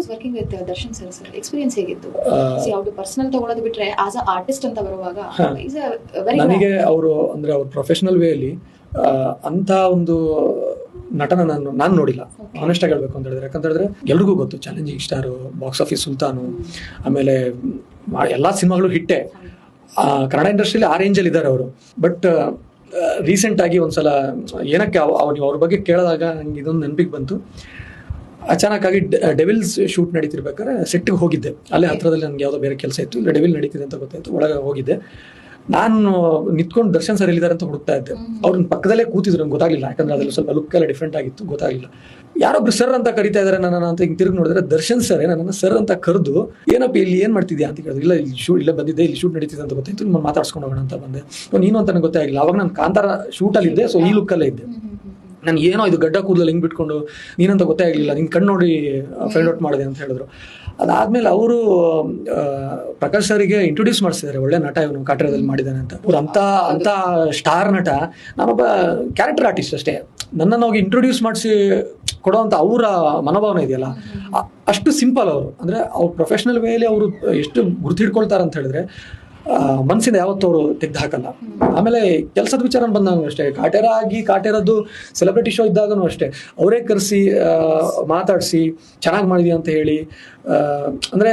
Was working with Darshan sir sir experience ಹೇಗಿತ್ತು? ಯಾವುದು personal ತಗೊಳ್ಳೋದು ಬಿಟ್ರೆ ಆಸ್ ಅ ಆರ್ಟಿಸ್ಟ್ ಅಂತ ಬರುವಾಗ ನನಗೆ ಅವರು ಅಂದ್ರೆ ಅವ್ರ ಪ್ರೊಫೆಷನಲ್ ವೇ ಅಲ್ಲಿ ಅಂತ ಒಂದು ನಟನ ನಾನು ನೋಡಿಲ್ಲ, ಆನೆಸ್ಟ್ ಆಗಿ ಹೇಳ್ಬೇಕು ಅಂತ ಹೇಳಿದ್ರೆ. ಯಾಕಂತ ಹೇಳಿದ್ರೆ ಎಲ್ರಿಗೂ ಗೊತ್ತು challenging star, box office Sultan, ಆಮೇಲೆ ಎಲ್ಲಾ ಸಿನಿಮಾಗಳು ಹಿಟ್ಟೆ. ಕನ್ನಡ ಇಂಡಸ್ಟ್ರಿಯಲ್ಲಿ ಆ ರೇಂಜಲ್ಲಿ ಇದ್ದಾರೆ ಅವರು. ಬಟ್ ರೀಸೆಂಟ್ ಆಗಿ ಒಂದ್ಸಲ ಏನಕ್ಕೆ ನೀವು ಅವ್ರ ಬಗ್ಗೆ ಕೇಳಿದಾಗ ನಂಗೆ ಇದೊಂದು ನೆನಪಿಗೆ ಬಂತು. ಅಚಾನಕ್ಕಾಗಿ ಡೆವಿಲ್ಸ್ ಶೂಟ್ ನಡೀತಿರ್ಬೇಕಾದ್ರೆ ಸೆಟ್ಗೆ ಹೋಗಿದ್ದೆ. ಅಲ್ಲೇ ಹತ್ರದಲ್ಲಿ ನನಗೆ ಯಾವುದೋ ಬೇರೆ ಕೆಲಸ ಇತ್ತು, ಇಲ್ಲ ಡೆವಿಲ್ ನಡೀತಿದೆ ಅಂತ ಗೊತ್ತಾಯ್ತು, ಒಳಗೆ ಹೋಗಿದ್ದೆ. ನಾನು ನಿಂತ್ಕೊಂಡು ದರ್ಶನ್ ಸರ್ ಎಲ್ಲಿದ್ದಾರೆ ಅಂತ ಹುಡುಕ್ತಾ ಇದ್ದೆ. ಅವ್ರನ್ನ ಪಕ್ಕದಲ್ಲೇ ಕೂತಿದ್ರು, ನಂಗೆ ಗೊತ್ತಾಗಲಿಲ್ಲ. ಯಾಕಂದ್ರೆ ಅದ್ರಲ್ಲಿ ಸ್ವಲ್ಪ ಲುಕ್ ಎಲ್ಲ ಡಿಫ್ರೆಂಟ್ ಆಗಿತ್ತು, ಗೊತ್ತಾಗಲಿಲ್ಲ. ಯಾರೊಬ್ರು ಸರ್ ಅಂತ ಕರಿತಾ ಇದಾರೆ ನನ್ನ ಅಂತ ಹಿಂಗೆ ತಿರುಗಿ ನೋಡಿದ್ರೆ ದರ್ಶನ್ ಸರ್ ನನ್ನ ಸರ್ ಅಂತ ಕರೆದು, ಏನಪ್ಪ ಇಲ್ಲಿ ಏನ್ ಮಾಡ್ತಿದ್ಯಾ ಅಂತ ಕೇಳಿದ್ರು. ಇಲ್ಲ ಇಲ್ಲಿ ಇಲ್ಲೇ ಬಂದಿದ್ದೆ, ಇಲ್ಲಿ ಶೂಟ್ ನಡೀತಿದೆ ಅಂತ ಗೊತ್ತಾಯ್ತು, ನಿಮ್ಮನ್ನು ಮಾತಾಡ್ಸ್ಕೊಂಡು ಹೋಗೋಣ ಅಂತ ಬಂದೆ. ನೀನು ಅಂತ ನನಗೆ ಗೊತ್ತಾಗಿಲ್ಲ. ಅವಾಗ ನಾನು ಕಾಂತಾರ ಶೂಟಲ್ಲಿ ಇದ್ದೆ, ಸೊ ಈ ಲುಕ್ಕಲ್ಲೇ ಇದ್ದೆ. ನನ್ಗೆ ಏನೋ ಇದು ಗಡ್ಡ ಕೂದಲಲ್ಲಿ ಹಿಂಗೆ ಬಿಟ್ಕೊಂಡು ನೀನಂತ ಗೊತ್ತೇ ಆಗಲಿಲ್ಲ, ನಿನ್ನ ಕಣ್ಣು ನೋಡಿ ಫೈಂಡ್ ಔಟ್ ಮಾಡಿದೆ ಅಂತ ಹೇಳಿದ್ರು. ಅದಾದ್ಮೇಲೆ ಅವರು ಪ್ರಕಾಶ್ ಸರಿಗೆ ಇಂಟ್ರೊಡ್ಯೂಸ್ ಮಾಡಿಸಿದ್ದಾರೆ, ಒಳ್ಳೆ ನಟ ಇವನು, ಕಾಟೇರದಲ್ಲಿ ಮಾಡಿದ್ದಾನೆ ಅಂತ. ಅವ್ರು ಅಂತ ಸ್ಟಾರ್ ನಟ, ನಾನೊಬ್ಬ ಕ್ಯಾರೆಕ್ಟರ್ ಆರ್ಟಿಸ್ಟ್ ಅಷ್ಟೇ. ನನ್ನನ್ನು ಹೋಗಿ ಇಂಟ್ರೊಡ್ಯೂಸ್ ಮಾಡಿಸಿ ಕೊಡೋವಂಥ ಅವರ ಮನೋಭಾವನೆ ಇದೆಯಲ್ಲ, ಅಷ್ಟು ಸಿಂಪಲ್ ಅವರು. ಅಂದರೆ ಅವ್ರ ಪ್ರೊಫೆಷನಲ್ ವೇಲಿ ಅವರು ಎಷ್ಟು ಗುರ್ತಿಡ್ಕೊಳ್ತಾರೆ ಅಂತ ಹೇಳಿದ್ರೆ ಮನಸ್ಸಿಂದ ಯಾವತ್ತೂ ಅವರು ತೆಗೆದು ಹಾಕಲ್ಲ. ಆಮೇಲೆ ಕೆಲಸದ ವಿಚಾರ ಬಂದಾಗ ಅಷ್ಟೇ, ಕಾಟೇರದ್ದು ಸೆಲೆಬ್ರಿಟಿ ಶೋ ಇದ್ದಾಗೂ ಅಷ್ಟೇ ಅವರೇ ಕರೆಸಿ ಮಾತಾಡಿಸಿ ಚೆನ್ನಾಗಿ ಮಾಡಿದ್ಯಾ ಅಂತ ಹೇಳಿ, ಅಂದರೆ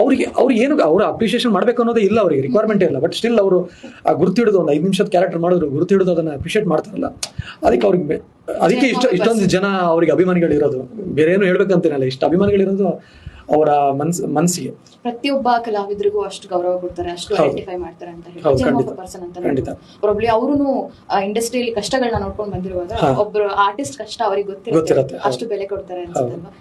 ಅವ್ರಿಗೆ ಏನು ಅವ್ರು ಅಪ್ರಿಷಿಯೇಷನ್ ಮಾಡಬೇಕು ಅನ್ನೋದೇ ಇಲ್ಲ, ಅವರಿಗೆ ರಿಕ್ವೈರ್ಮೆಂಟೇ ಇಲ್ಲ. ಬಟ್ ಸ್ಟಿಲ್ ಅವರು ಗುರ್ತಿಡಿದು ಒಂದು 5 ನಿಮಿಷದ ಕ್ಯಾರೆಕ್ಟರ್ ಮಾಡಿದ್ರು, ಗುರ್ತಿಡಿದು ಅದನ್ನು ಅಪ್ರಿಷಿಯೇಟ್ ಮಾಡ್ತಾರಲ್ಲ, ಅದಕ್ಕೆ ಇಷ್ಟೊಂದು ಜನ ಅವ್ರಿಗೆ ಅಭಿಮಾನಿಗಳಿರೋದು. ಬೇರೆ ಏನು ಹೇಳ್ಬೇಕಂತೇನಲ್ಲ, ಇಷ್ಟು ಅಭಿಮಾನಿಗಳಿರೋದು ಅವರ ಮನಸ್ಸಿಗೆ. ಪ್ರತಿಯೊಬ್ಬ ಕಲಾವಿದರಿಗೂ ಅಷ್ಟು ಗೌರವ ಕೊಡ್ತಾರೆ, ಅಷ್ಟು ಐಡೆಂಟಿಫೈ ಮಾಡ್ತಾರೆ ಅಂತ ಹೇಳಿ ಪರ್ಸನ್ ಅಂತ. ಪ್ರಾಬ್ಲಿ ಅವರು ಇಂಡಸ್ಟ್ರಿಯಲ್ಲಿ ಕಷ್ಟಗಳನ್ನ ನೋಡ್ಕೊಂಡು ಬಂದಿರುವಾಗ ಒಬ್ರು ಆರ್ಟಿಸ್ಟ್ ಕಷ್ಟ ಅವ್ರಿಗೆ ಗೊತ್ತಿರುತ್ತೆ, ಅಷ್ಟು ಬೆಲೆ ಕೊಡ್ತಾರೆ ಅನ್ಸುತ್ತಲ್ವಾ?